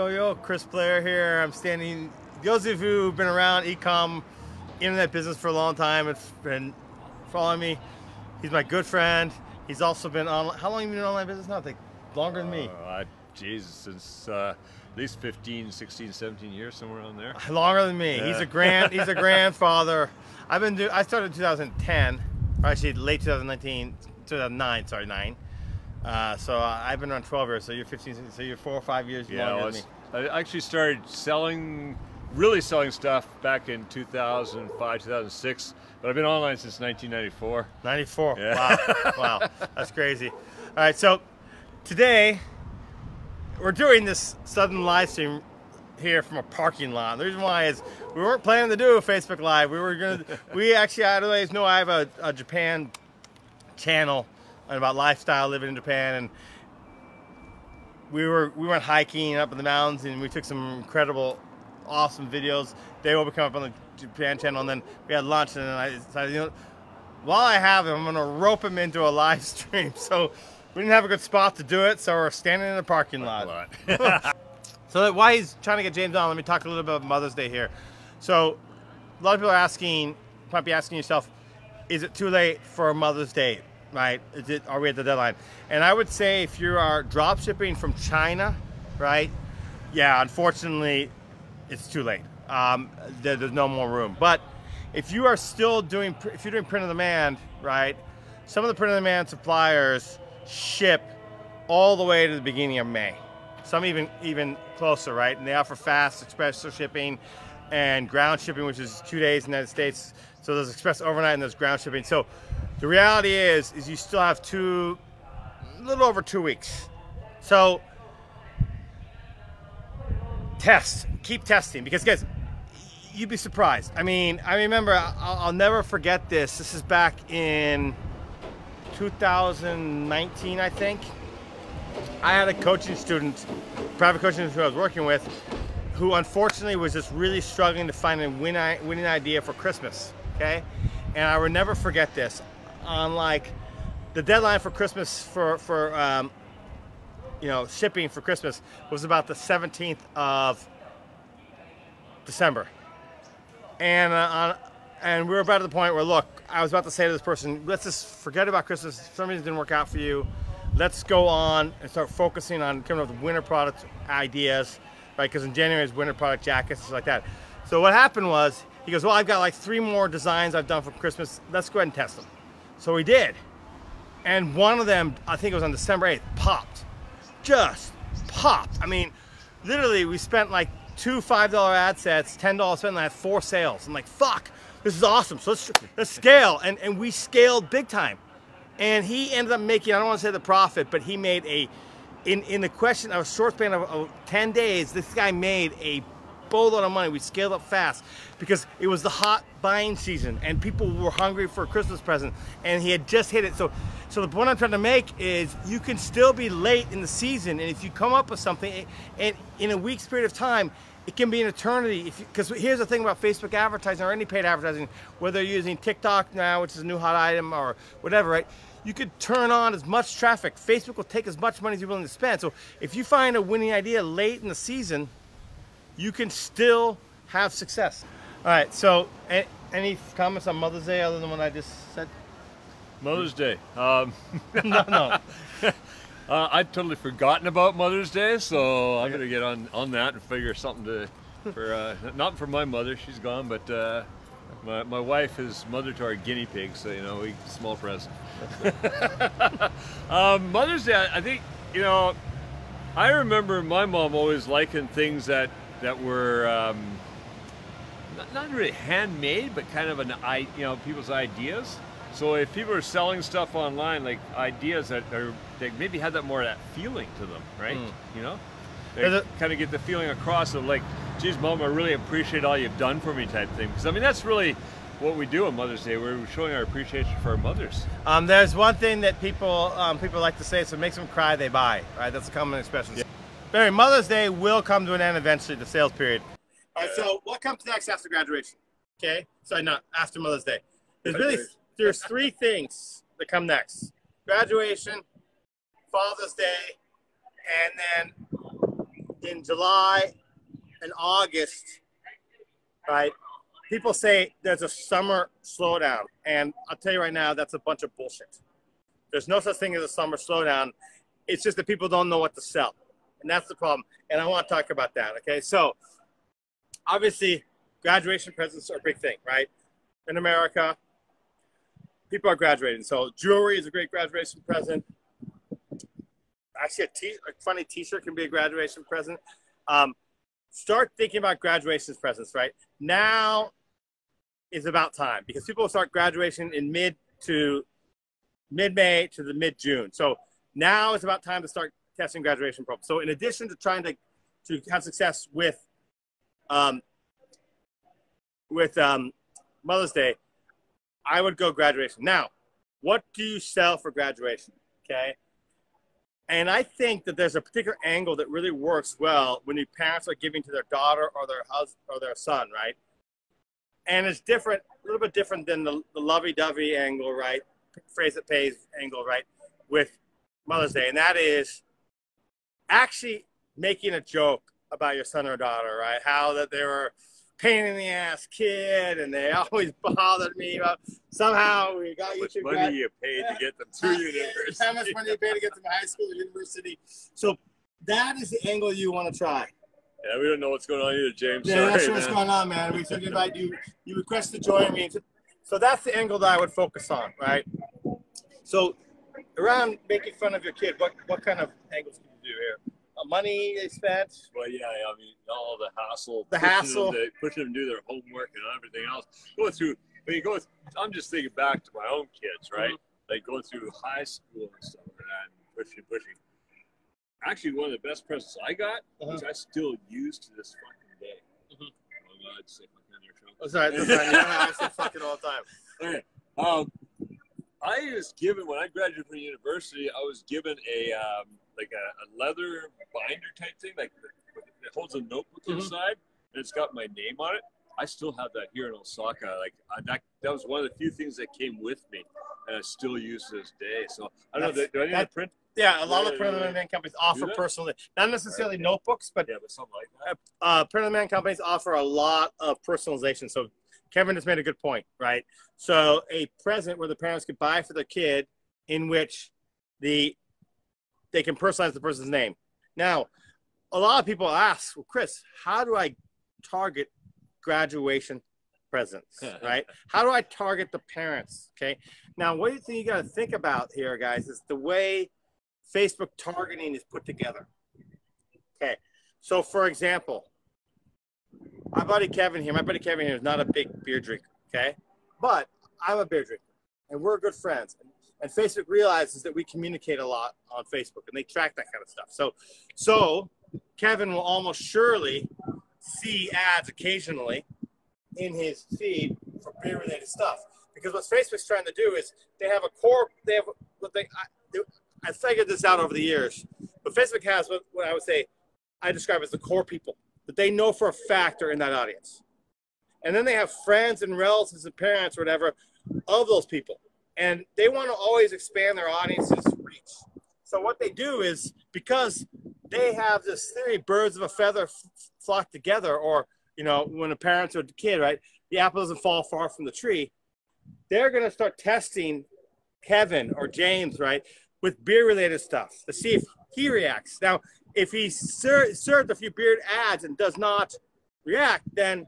Yo, Chris Blair here. I'm standing, those of you who've been around Ecom, internet business for a long time, have been following me. He's my good friend. He's also been on, how long have you been in online business now? I think longer than me. Jesus, since at least 15, 16, 17 years, somewhere around there. Longer than me. Yeah. He's a grandfather. I started in 2010, or actually late 2009, sorry, 9. So I've been around 12 years, so you're 15, so you're 4 or 5 years longer than me. I actually started really selling stuff back in 2005, 2006, but I've been online since 1994. 94, yeah. Wow, that's crazy. All right, so today we're doing this sudden live stream here from a parking lot. The reason why is we weren't planning to do a Facebook Live. We actually, I don't know, I have a Japan channel about lifestyle living in Japan, and we went hiking up in the mountains, and we took some incredible, awesome videos. They will be coming up on the Japan channel, and then we had lunch, and then I decided, you know, while I have him, I'm going to rope him into a live stream. So we didn't have a good spot to do it, so we're standing in the parking lot. So while he's trying to get James on, let me talk a little bit about Mother's Day here. So a lot of people are might be asking yourself, is it too late for Mother's Day? Right? Are we at the deadline? And I would say if you are drop shipping from China, right? Yeah, unfortunately, it's too late. There's no more room. But if you are still doing, if you're doing print on demand, right? Some of the print on demand suppliers ship all the way to the beginning of May. Some even closer, right? And they offer fast express shipping and ground shipping, which is 2 days in the United States. So there's express overnight and there's ground shipping. So the reality is you still have a little over 2 weeks. So keep testing, because guys, you'd be surprised. I mean, I remember, I'll never forget this. This is back in 2019, I think. I had a coaching student, private coaching student who I was working with, who unfortunately was just really struggling to find a winning idea for Christmas, okay? And I will never forget this. On like the deadline for Christmas for shipping for Christmas was about the 17th of December, and we were about at the point where, look, I was about to say to this person, let's just forget about Christmas. If something didn't work out for you, let's go on and start focusing on coming up with winter product ideas, right? Because in January is winter product jackets and stuff like that. So what happened was, he goes, well, I've got like 3 more designs I've done for Christmas. Let's go ahead and test them. So we did. And one of them, I think it was on December 8th, popped. Just popped. I mean, literally, we spent like 2 $5 ad sets, $10 spent, and I had 4 sales. I'm like, fuck, this is awesome. So let's scale. And we scaled big time. And he ended up making, I don't want to say the profit, but he made in the question of a short span of 10 days, this guy made a boatload of money. We scaled up fast because it was the hot buying season and people were hungry for a Christmas present, and he had just hit it. So the point I'm trying to make is you can still be late in the season, and if you come up with something and in a week's period of time, it can be an eternity. Because here's the thing about Facebook advertising or any paid advertising, whether you're using TikTok now, which is a new hot item, or whatever, right? You could turn on as much traffic. Facebook will take as much money as you're willing to spend. So if you find a winning idea late in the season, you can still have success. All right, so any comments on Mother's Day other than what I just said? Mother's Day. No. I'd totally forgotten about Mother's Day, so I'm gonna get on that and figure something for not for my mother, she's gone, but my wife is mother to our guinea pig, so you know, small present. Mother's Day, I think, you know, I remember my mom always liking things that were not really handmade, but kind of people's ideas. So if people are selling stuff online, like ideas that maybe had that more of that feeling to them, right? You know, they kind of get the feeling across of like, geez, Mom, I really appreciate all you've done for me type thing. Because I mean, that's really what we do on Mother's Day. We're showing our appreciation for our mothers. There's one thing that people like to say, so it makes them cry, they buy, right? That's a common expression. Yeah. But anyway, Mother's Day will come to an end eventually, the sales period. All right, so what comes next after graduation? Okay, sorry, not after Mother's Day. There's 3 things that come next: graduation, Father's Day, and then in July and August, right, people say there's a summer slowdown. And I'll tell you right now, that's a bunch of bullshit. There's no such thing as a summer slowdown. It's just that people don't know what to sell. And that's the problem. And I want to talk about that, okay? So obviously, graduation presents are a big thing, right? In America, people are graduating. So jewelry is a great graduation present. Actually, a funny t-shirt can be a graduation present. Start thinking about graduation presents, right? Now is about time because people will start graduation in mid-May to the mid-June. So now is about time to start testing graduation programs. So in addition to trying to have success with Mother's Day, I would go graduation. Now, what do you sell for graduation? Okay. And I think that there's a particular angle that really works well when the parents are giving to their daughter or their husband or their son, right? And it's different, a little bit different than the lovey-dovey angle, right? Phrase that pays angle, right? With Mother's Day. And that is actually making a joke about your son or daughter, right? How that they were pain in the ass kid and they always bothered me about somehow we got you to money you paid to get them to university. How much money you paid to get them to high school or university. So that is the angle you want to try. Yeah, we don't know what's going on either, James. Yeah, not sure what's going on, man. We should invite you. You request to join me. So that's the angle that I would focus on, right? So around making fun of your kid, what kind of angles can you do here? Money they spent. Well, yeah, I mean, all the hassle. Pushing them to do their homework and everything else. I'm just thinking back to my own kids, right? Mm-hmm. Like going through high school and stuff and pushing. Actually, one of the best presents I got, which I still use to this fucking day. Mm-hmm. Oh, God, I'd say fucking on your show. That's right. I say fucking all the time. Okay. I was given, when I graduated from university, I was given a leather binder type thing, like it holds a notebook inside, and it's got my name on it. I still have that here in Osaka. That was one of the few things that came with me, and I still use to this day. So I don't know. Do I need to print? Yeah, a lot of print-on-demand companies offer personal, not necessarily notebooks, but something like that. Print-on-demand companies offer a lot of personalization. So Kevin just made a good point, right? So a present where the parents could buy for their kid in which they can personalize the person's name. Now, a lot of people ask, well, Chris, how do I target graduation presents, right? How do I target the parents, okay? Now, what do you think you got to think about here, guys, is the way Facebook targeting is put together. Okay, so for example, my buddy Kevin here is not a big beer drinker, okay? But I'm a beer drinker, and we're good friends. And Facebook realizes that we communicate a lot on Facebook, and they track that kind of stuff. So Kevin will almost surely see ads occasionally in his feed for beer-related stuff. Because what Facebook's trying to do is they have a core, I figured this out over the years, but Facebook has what I would say, I describe as the core people that they know for a fact are in that audience. And then they have friends and relatives and parents or whatever of those people. And they want to always expand their audience's reach. So what they do is, because they have this theory, birds of a feather flock together, or, you know, when a parent's or the kid, right, the apple doesn't fall far from the tree. They're going to start testing Kevin or James, right, with beer-related stuff to see if he reacts. Now, if he served a few beer ads and does not react, then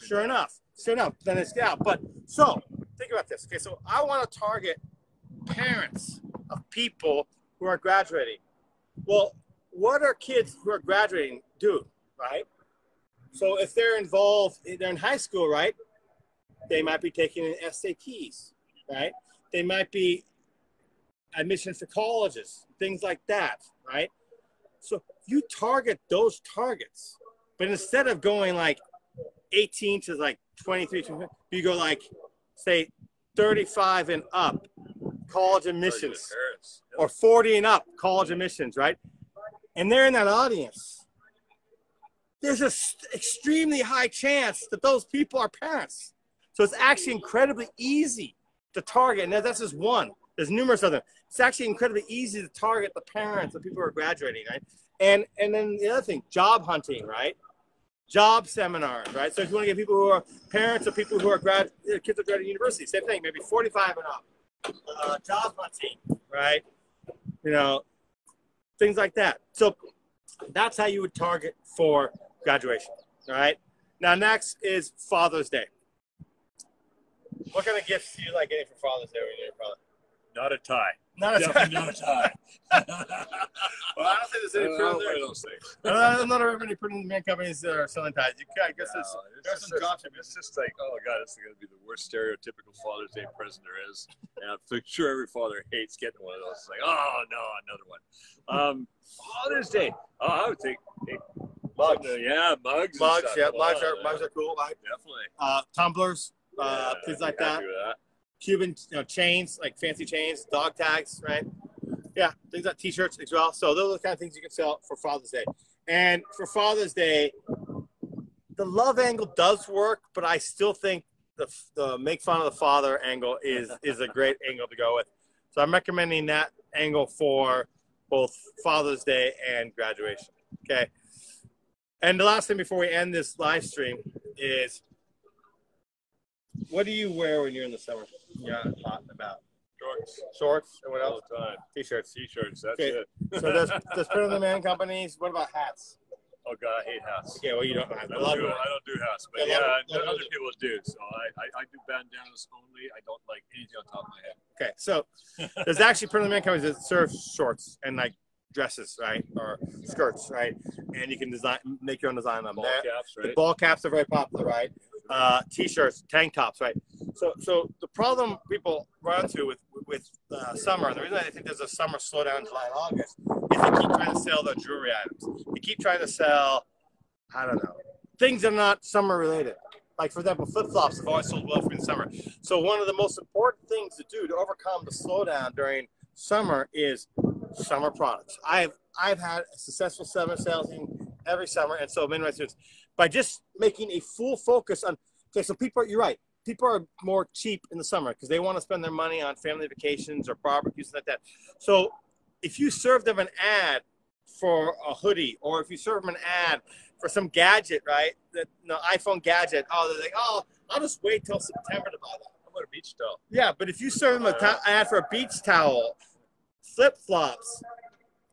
sure enough, then it's out. But so think about this. Okay, so I want to target parents of people who are graduating. Well, what are kids who are graduating do, right? So if they're involved, they're in high school, right? They might be taking SATs, right? They might be admissions to colleges, things like that, right? So you target those targets, but instead of going like 18 to like 23, you go like, say, 35 and up, college admissions, or 40 and up, college admissions, right? And they're in that audience. There's an extremely high chance that those people are parents. So it's actually incredibly easy to target. And that's just one. There's numerous of them. It's actually incredibly easy to target the parents of people who are graduating, right? And then the other thing, job hunting, right? Job seminars, right? So if you want to get people who are parents or people who are kids are graduating university, same thing, maybe 45 and up. Job hunting, right? You know, things like that. So that's how you would target for graduation, all right? Now, next is Father's Day. What kind of gifts do you like getting for Father's Day when you're your father? Not a tie. Not a tie. Not a tie. Well, I don't think there's any print there. Those things. I'm not aware of any printing man companies that are selling ties. I guess there's some jobs. It's just like, oh God, this is going to be the worst stereotypical Father's Day present there is. And I'm sure every father hates getting one of those. It's like, oh no, another one. Father's Day. Oh, I would think Mugs. Yeah, mugs. Mugs, yeah, mugs mugs are cool. Right? Definitely. Tumblers, things like that. Cuban chains, like fancy chains, dog tags, right? Yeah, things like T-shirts as well. So those are the kind of things you can sell for Father's Day. And for Father's Day, the love angle does work, but I still think the make fun of the father angle is a great angle to go with. So I'm recommending that angle for both Father's Day and graduation. Okay. And the last thing before we end this live stream is, what do you wear when you're in the summer? Yeah, hot and about. Shorts, and what else? All the time. T-shirts. That's it. So there's print on demand companies. What about hats? Oh God, I hate hats. Okay, well you don't have. I don't do hats, but other people do. So I do bandanas only. I don't like anything on top of my head. Okay, so there's actually print on demand companies that serve shorts and like dresses, right, or skirts, right, and you can make your own design on them. Ball caps, right? The ball caps are very popular, right? T-shirts, tank tops, right? So the problem people run into with summer, and the reason I think there's a summer slowdown in July and August, is they keep trying to sell their jewelry items. They keep trying to sell, I don't know, things that are not summer related. Like, for example, flip-flops have always sold well for me in the summer. So one of the most important things to do to overcome the slowdown during summer is summer products. I've had a successful summer sales every summer, and so many of my students, by just making a full focus on, okay, so you're right, people are more cheap in the summer because they want to spend their money on family vacations or barbecues like that. So if you serve them an ad for a hoodie, or if you serve them an ad for some gadget, right, iPhone gadget, they're like, I'll just wait till September to buy that. How about a beach towel? Yeah, but if you serve them an ad for a beach towel, flip-flops,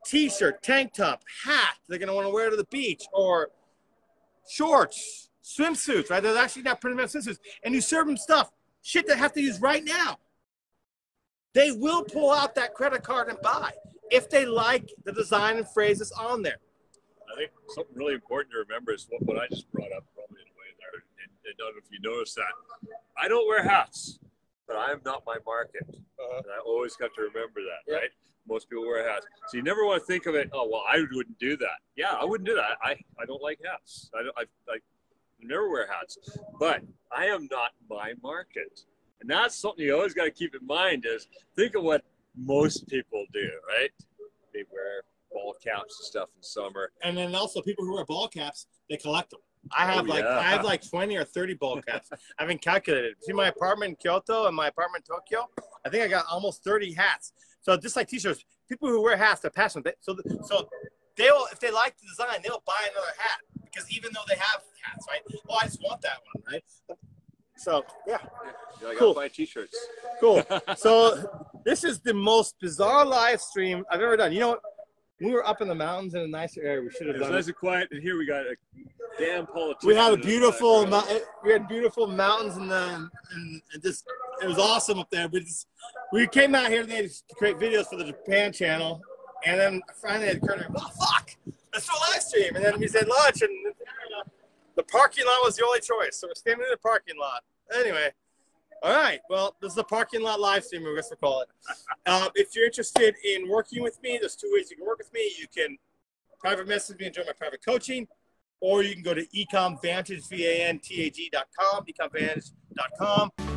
T-shirt, tank top, hat they're going to want to wear to the beach, or shorts, swimsuits, right? They're actually not printed on swimsuits. And you serve them shit they have to use right now. They will pull out that credit card and buy if they like the design and phrases on there. I think something really important to remember is what I just brought up probably in a way there. And I don't know if you noticed that. I don't wear hats, but I am not my market. And I always have to remember that, right? Most people wear hats. So you never want to think of it, oh, well, I wouldn't do that. Yeah, I wouldn't do that. I don't like hats. I never wear hats. But I am not my market. And that's something you always got to keep in mind is think of what most people do, right? They wear ball caps and stuff in summer. And then also people who wear ball caps, they collect them. I have like 20 or 30 ball caps. I haven't calculated. See my apartment in Kyoto and my apartment in Tokyo? I think I got almost 30 hats. So just like T-shirts, people who wear hats, they're passionate. So they will, if they like the design, they'll buy another hat because even though they have hats, right? Oh, I just want that one, right? So yeah, cool. Buy T-shirts. Cool. So this is the most bizarre live stream I've ever done. You know what? We were up in the mountains in a nicer area. We should have done. It was nice and quiet, and here we got a damn politician. We had a beautiful, we had beautiful mountains, and just it was awesome up there. We came out here today to create videos for the Japan channel, and then finally I occurred to me, well, fuck, let's do a live stream. And then we said lunch, and the parking lot was the only choice, so we're standing in the parking lot. Anyway. All right. Well, this is the parking lot live stream, I guess we'll call it. If you're interested in working with me, there's two ways you can work with me. You can private message me and join my private coaching, or you can go to ecomvantage.com, ecomvantage.com.